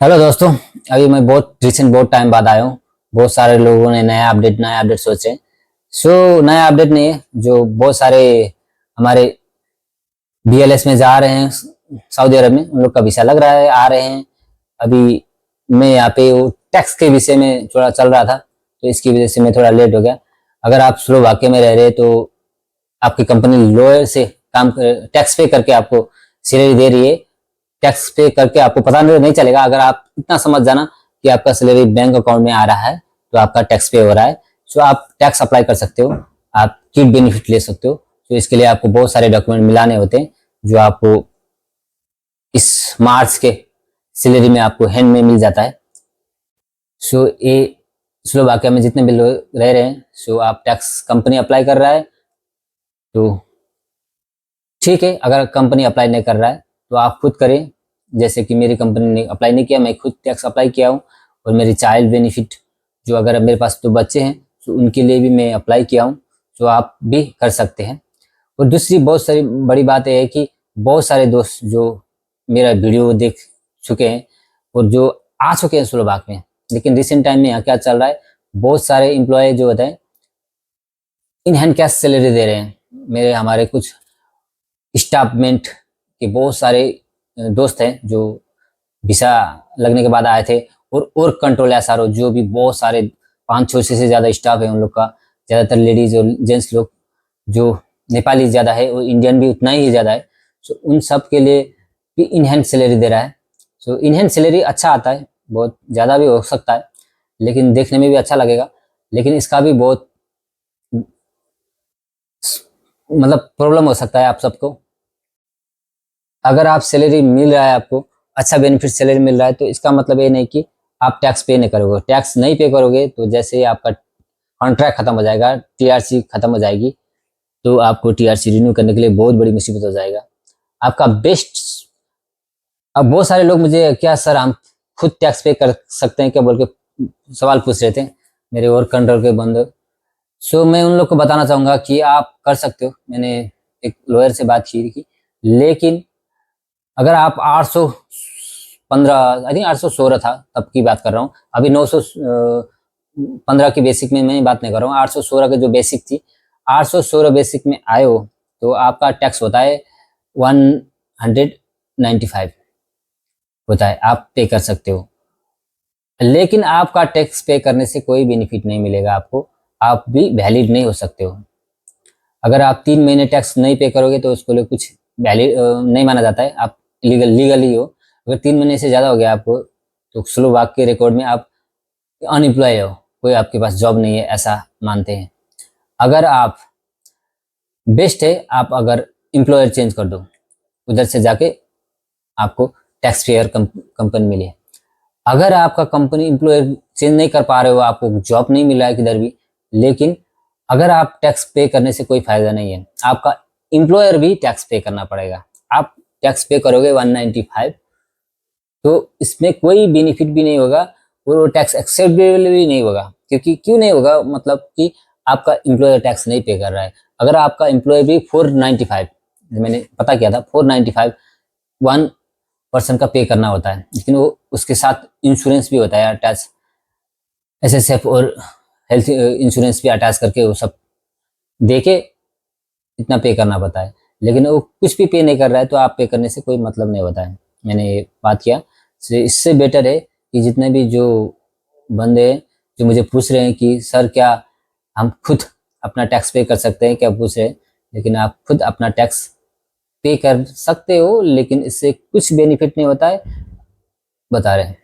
Hello दोस्तों। अभी मैं बहुत टाइम बाद आया हूँ। बहुत सारे लोगों ने नया अपडेट सोचे। नया अपडेट नहीं है, जो बहुत सारे हमारे बीएलएस में जा रहे हैं सऊदी अरब में, उन लोग का वीसा लग रहा है, आ रहे हैं। अभी मैं यहाँ पे वो टैक्स के विषय में थोड़ा चल रहा था, तो इसकी वजह से मैं थोड़ा लेट हो गया। अगर आप स्लोवाकिया में रह रहे तो आपकी कंपनी लोअर से टैक्स पे करके आपको सैलरी दे रही है। टैक्स पे करके आपको पता नहीं चलेगा। अगर आप इतना समझ जाना कि आपका सैलरी बैंक अकाउंट में आ रहा है तो आपका टैक्स पे हो रहा है। आप टैक्स अप्लाई कर सकते हो, आप किड बेनिफिट ले सकते हो। तो इसके लिए आपको बहुत सारे डॉक्यूमेंट मिलाने होते हैं, जो आपको इस मार्च के सैलरी में आपको हैंड में मिल जाता है। ये स्लोवाकिया में जितने भी लोग रह रहे हैं, आप टैक्स कंपनी अप्लाई कर रहा है तो ठीक है। अगर कंपनी अप्लाई नहीं कर रहा है तो आप खुद करें। जैसे कि मेरी कंपनी ने अप्लाई नहीं किया, मैं खुद टैक्स अप्लाई किया हूँ। और मेरी चाइल्ड बेनिफिट, जो अगर मेरे पास तो बच्चे हैं तो उनके लिए भी मैं अप्लाई किया हूँ, तो आप भी कर सकते हैं। और दूसरी बहुत सारी बड़ी बात यह है कि बहुत सारे दोस्त जो मेरा वीडियो देख चुके हैं और जो आ चुके हैं स्लोवाक में, लेकिन रिसेंट टाइम में यहाँ क्या चल रहा है, बहुत सारे एम्प्लॉय जो होते हैं इन हैंड कैश सैलरी दे रहे हैं। मेरे हमारे कुछ स्टाफमेंट के बहुत सारे दोस्त हैं जो वीसा लगने के बाद आए थे। और कंट्रोल एसआरओ, जो भी बहुत सारे 500 से ज़्यादा स्टाफ है, उन लोग का ज़्यादातर लेडीज और जेंट्स लोग, जो नेपाली ज़्यादा है और इंडियन भी उतना ही ज़्यादा है। उन सब के लिए भी इन हैंड सैलरी दे रहा है। इन हैंड सैलरी अच्छा आता है, बहुत ज़्यादा भी हो सकता है, लेकिन देखने में भी अच्छा लगेगा। लेकिन इसका भी बहुत मतलब प्रॉब्लम हो सकता है आप सबको। अगर आप सैलरी मिल रहा है, आपको अच्छा बेनिफिट सैलरी मिल रहा है, तो इसका मतलब ये नहीं कि आप टैक्स पे नहीं करोगे। टैक्स नहीं पे करोगे तो जैसे ही आपका कॉन्ट्रैक्ट खत्म हो जाएगा, टीआरसी खत्म हो जाएगी, तो आपको टीआरसी रिन्यू करने के लिए बहुत बड़ी मुसीबत हो जाएगा। आपका बेस्ट। अब बहुत सारे लोग मुझे, क्या सर हम खुद टैक्स पे कर सकते हैं क्या बोल के सवाल पूछ रहे थे, मेरे और कंट्रोल के बंदे। मैं उन लोग को बताना चाहूंगा कि आप कर सकते हो। मैंने एक लॉयर से बात की थी, लेकिन अगर आप 815, आई थिंक 816 था तब की बात कर रहा हूँ, अभी 915 की बेसिक में मैं बात नहीं कर रहा हूँ। 816 के जो बेसिक थी, 816 बेसिक में आए हो तो आपका टैक्स होता है 195 होता है, आप पे कर सकते हो। लेकिन आपका टैक्स पे करने से कोई बेनिफिट नहीं मिलेगा आपको, आप भी वैलिड नहीं हो सकते हो। अगर आप 3 महीने टैक्स नहीं पे करोगे तो उसको लिए कुछ वैलिड नहीं माना जाता है, आप लीगली हो। अगर 3 महीने से ज़्यादा हो गया आपको, तो स्लोवाक के रिकॉर्ड में आप अनएम्प्लॉय हो, कोई आपके पास जॉब नहीं है, ऐसा मानते हैं। अगर आप बेस्ट है, आप अगर एम्प्लॉयर चेंज कर दो, उधर से जाके आपको टैक्स पेयर कंपनी मिले। अगर आपका कंपनी एम्प्लॉयर चेंज नहीं कर पा रहे हो, आपको जॉब नहीं मिल रहा है किधर भी, लेकिन अगर आप टैक्स पे करने से कोई फायदा नहीं है, आपका एम्प्लॉयर भी टैक्स पे करना पड़ेगा। आप टैक्स पे करोगे 195, तो इसमें कोई बेनिफिट भी नहीं होगा और वो टैक्स एक्सेप्टेबल भी नहीं होगा। क्योंकि क्यों नहीं होगा, मतलब कि आपका एम्प्लॉयर टैक्स नहीं पे कर रहा है। अगर आपका एम्प्लॉयर भी 495, मैंने पता किया था, 495 वन पर्सन का पे करना होता है, लेकिन वो उसके साथ इंश्योरेंस भी होता है अटैच, एसएसएफ और हेल्थ इंश्योरेंस भी अटैच करके वो सब देके इतना पे करना पड़ता है। लेकिन वो कुछ भी पे नहीं कर रहा है तो आप पे करने से कोई मतलब नहीं होता है। मैंने ये बात किया। इससे बेटर है कि जितने भी जो बंदे जो मुझे पूछ रहे हैं कि सर क्या हम खुद अपना टैक्स पे कर सकते हैं, क्या पूछ रहे हैं, लेकिन आप खुद अपना टैक्स पे कर सकते हो, लेकिन इससे कुछ बेनिफिट नहीं होता है, बता रहे हैं।